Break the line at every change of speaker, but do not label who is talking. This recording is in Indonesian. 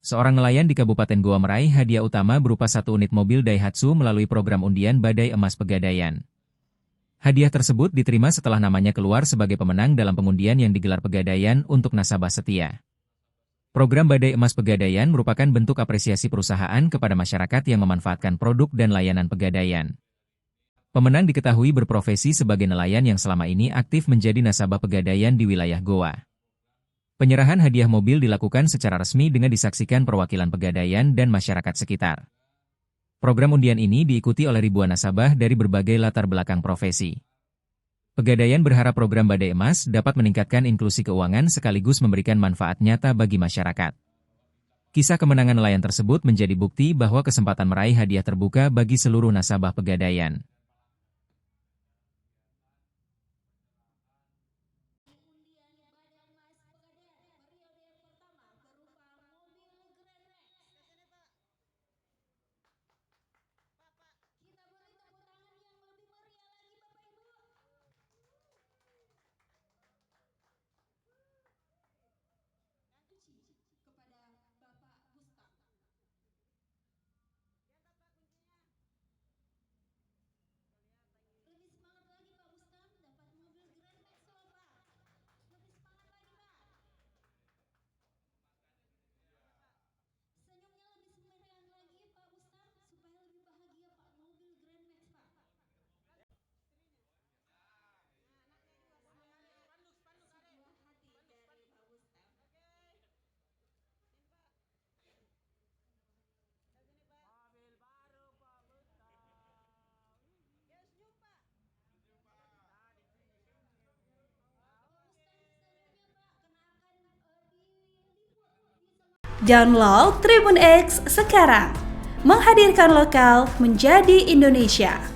Seorang nelayan di Kabupaten Goa meraih hadiah utama berupa 1 unit mobil Daihatsu melalui program undian Badai Emas Pegadaian. Hadiah tersebut diterima setelah namanya keluar sebagai pemenang dalam pengundian yang digelar Pegadaian untuk nasabah setia. Program Badai Emas Pegadaian merupakan bentuk apresiasi perusahaan kepada masyarakat yang memanfaatkan produk dan layanan Pegadaian. Pemenang diketahui berprofesi sebagai nelayan yang selama ini aktif menjadi nasabah Pegadaian di wilayah Goa. Penyerahan hadiah mobil dilakukan secara resmi dengan disaksikan perwakilan Pegadaian dan masyarakat sekitar. Program undian ini diikuti oleh ribuan nasabah dari berbagai latar belakang profesi. Pegadaian berharap program Badai Emas dapat meningkatkan inklusi keuangan sekaligus memberikan manfaat nyata bagi masyarakat. Kisah kemenangan nelayan tersebut menjadi bukti bahwa kesempatan meraih hadiah terbuka bagi seluruh nasabah Pegadaian.
Download Tribun X sekarang, menghadirkan lokal menjadi Indonesia.